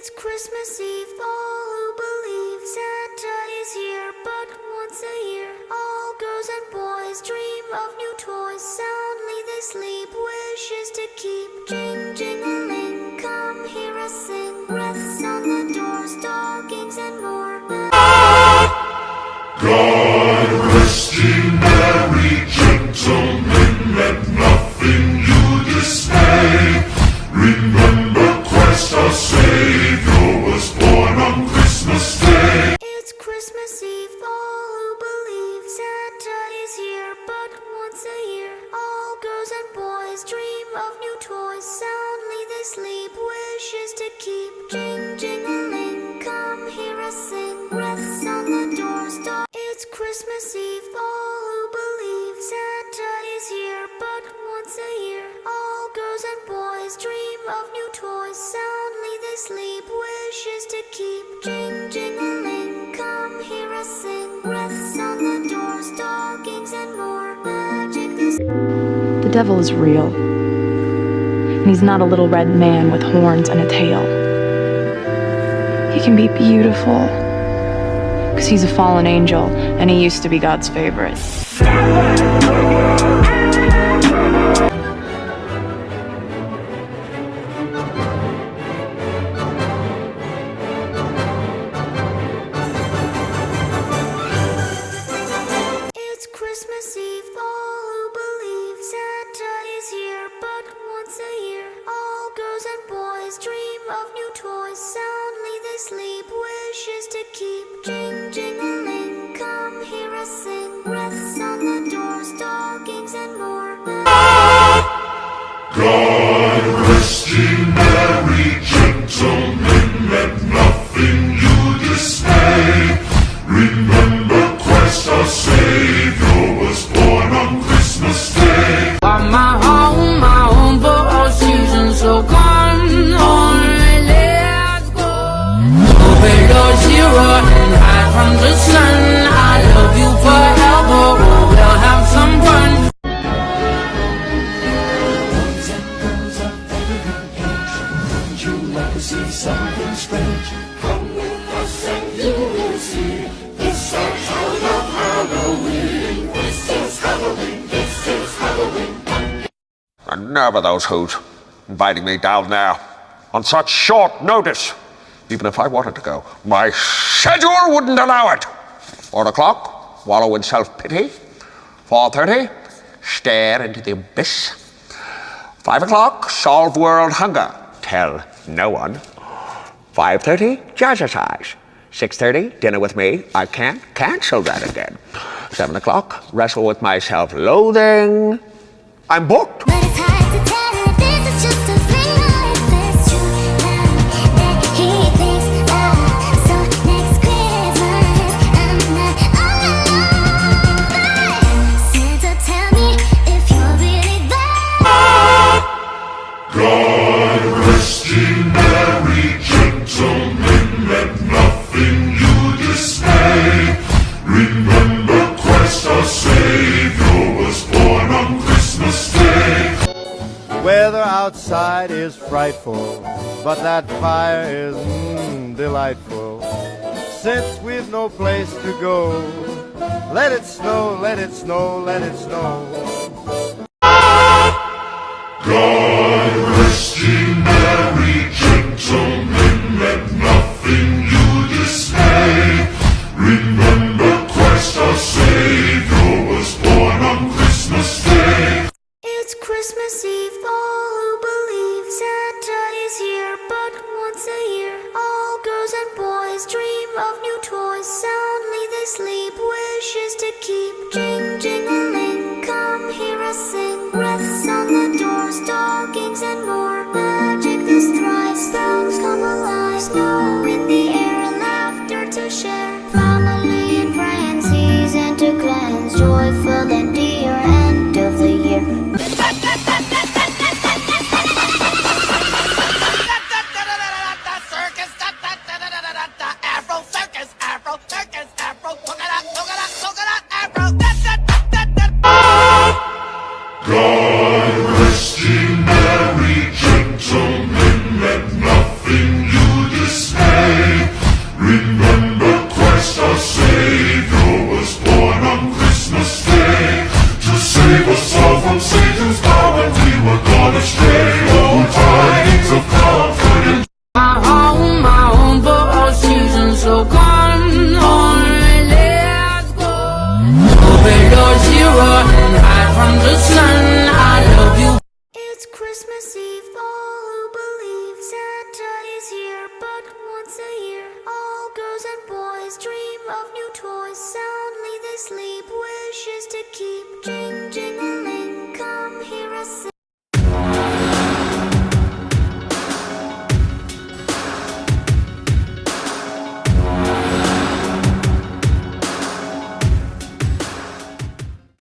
It's Christmas Eve, all who believe Santa is here, but once a year. All girls and boys dream of new toys, soundly they sleep, wishes to keep. Jing, jing-a-ling, come hear us sing, wreaths on the doors, stockings and more. God rest ye merry gentlemen, let nothing you dismay. Remember Christ our Savior was born on Christmas Day. It's Christmas Eve, all who believe Santa is here, but once a year. All girls and boys dream of new toys, soundly they sleep, wishes to keep. Jing, jing-a-ling, come hear us sing, wreaths on the doors. It's Christmas Eve, all who believe Santa is here, but once a year. All girls and boys dream of new toys, soundly they sleep, wishes to keep. Jing, jing-a-ling, come hear us sing, wreaths on the doors, stockings and more. Magic this. The devil is real, and he's not a little red man with horns and a tail. He can be beautiful, because he's a fallen angel, and he used to be God's favorite. It's Christmas Eve, all who believe Santa is here, but once a year. All girls and boys dream of new toys, soundly they sleep, wishes to keep. Jing, jing-a-ling, come hear us sing, wreaths on the doors, stockings and more. God rest ye merry gentlemen, let nothing you dismay. Remember Christ our Savior was born on Christmas Day. My home for all seasons, so come on, let's go. Over your zero and hide from the sun. I love you forever, we'll have some fun. Boys and girls of every age, would you like to see something strange? Come with us and you will see. It's our town of Halloween. This is Halloween, this is Halloween. The nerve of those who's inviting me down there on such short notice. Even if I wanted to go, my schedule wouldn't allow it. 4 o'clock, wallow in self-pity. 4:30, stare into the abyss. 5 o'clock, solve world hunger. Tell no one. 5:30, jazzercise. 6:30, dinner with me. I can't cancel that again. 7 o'clock, wrestle with my self-loathing. I'm booked. But it's hard to tell if this is just a fling or if it's true love that he thinks of. So next Christmas, I'm not all alone. Santa, tell me if you're really there. God rest ye merry gentlemen, let nothing you dismay. Remember Christ our Savior was born on Christmas Day. Weather outside is frightful, but that fire is delightful. Since we've no place to go, let it snow, let it snow, let it snow. God rest ye merry gentlemen, let nothing you dismay. Remember Christ our Savior was born on Christmas Day. It's Christmas Eve, all who believe Santa is here, but once a year. All girls and boys dream of new toys, soundly they sleep, wishes to keep. Jing, jing-a-ling, come hear us sing, wreaths on the doors, stockings and more. Magic this drive, spells come alive, snow in the air, laughter to share. Family and friends, season to cleanse, joyful and dear, end of the year. Circus, Afro circus. the sun. I love you. It's Christmas Eve, all who believe Santa is here, but once a year, all girls and boys dream of new toys. Soundly they sleep, wishes to keep. Jing, jingling, come hear us sing.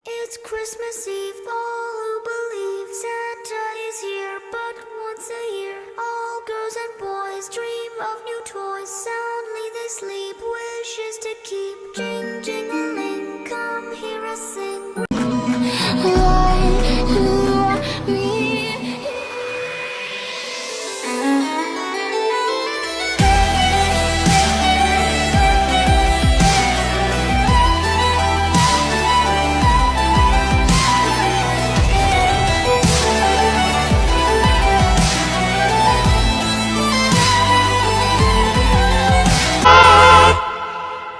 It's Christmas Eve, all who believe Santa is here, but once a year, all girls and boys dream of new toys. Soundly they sleep, wishes to keep. Jing, jingling, come hear us sing.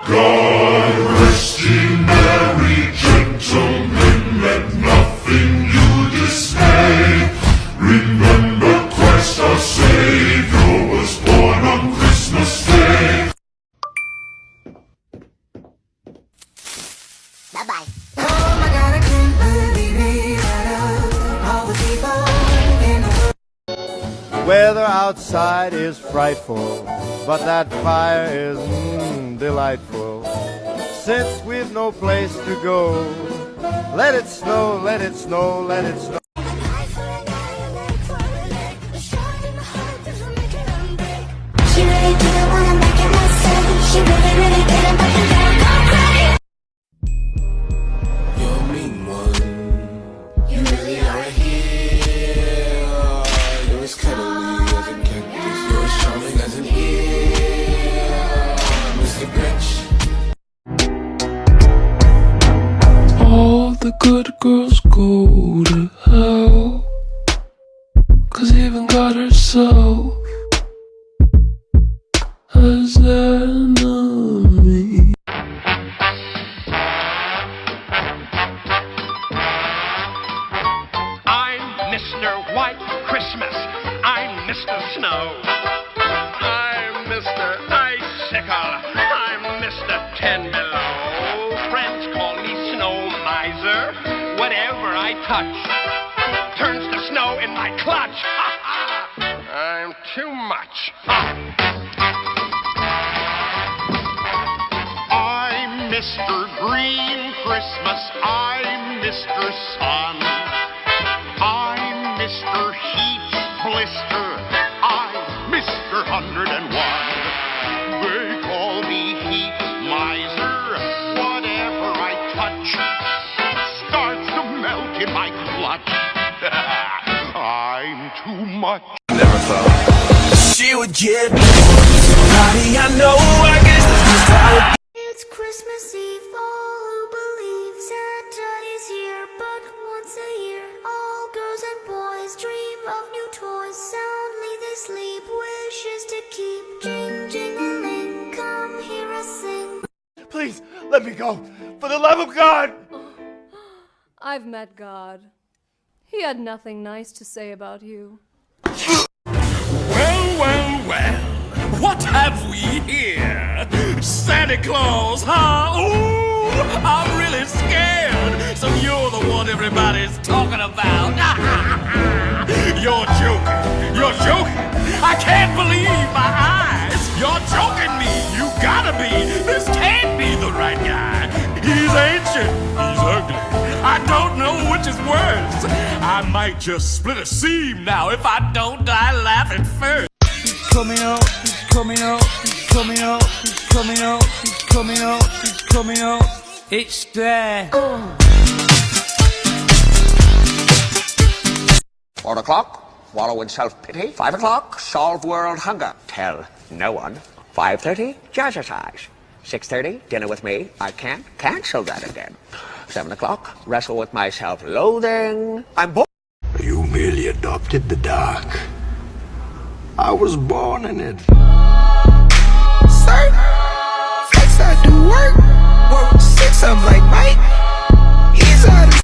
God rest ye merry gentlemen, let nothing you dismay. Remember Christ our Savior was born on Christmas Day. Bye-bye. Oh my God, I can't believe it. Out of all the people in the world. Weather outside is frightful, but that fire is delightful. Since we've no place to go, let it snow, let it snow, let it snow. She really didn't wanna make it myself. She really, really didn't, but the girl go crazy. You're a mean one. You really are a hero. You're as cuddly as a cactus. You're as charming as an eel. Mr. Grinch. All the good girls go to hell, 'cause even God herself has enemy. I'm Mr. White Christmas. I'm Mr. Snow. I'm Mr. Icicle. I'm Mr. Ten Below. Friends call me Snow Miser. Whatever I touch turns to snow in my clutch. I'm too much. I'm Mr. Green Christmas. I'm Mr. Sun. I'm Mr. Heat Blister. I'm Mr. 101. They call me Heat Miser. Whatever I touch starts to melt in my clutch. I'm too much. Never thought she would get body. I know, I guess that's just how it. It's Christmas Eve, all who believe Santa is here, but once a year, all girls and boys dream of new toys. Soundly they sleep, wishes to keep. Jing, jingling, come hear us sing. Please, let me go. For the love of God! I've met God. He had nothing nice to say about you. Well, well, well, what have we here? Santa Claus, huh? Ooh, I'm really scared. So you're the one everybody's talking about. You're joking. You're joking. I can't believe my eyes. You're joking me. You gotta be. This can't be the right guy. He's ancient. He's ugly. I don't know which is worse. I might just split a seam now if I don't die laughing first. He's coming out, he's coming out, he's coming out, he's coming out, he's coming out, he's coming out. It's there. 4 o'clock, wallow in self-pity. 5 o'clock, solve world hunger. Tell no one. 5:30, jazzercise. 6:30, dinner with me. I can't cancel that again. 7 o'clock, wrestle with my self-loathing. I'm bored. You merely adopted the dark. I was born in it. Sir, flex I do work. Work 6, I'm like Mike. He's out of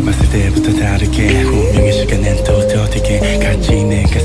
봤을 때부터 다르게 분명히 시간은 또 더디게 같이 내가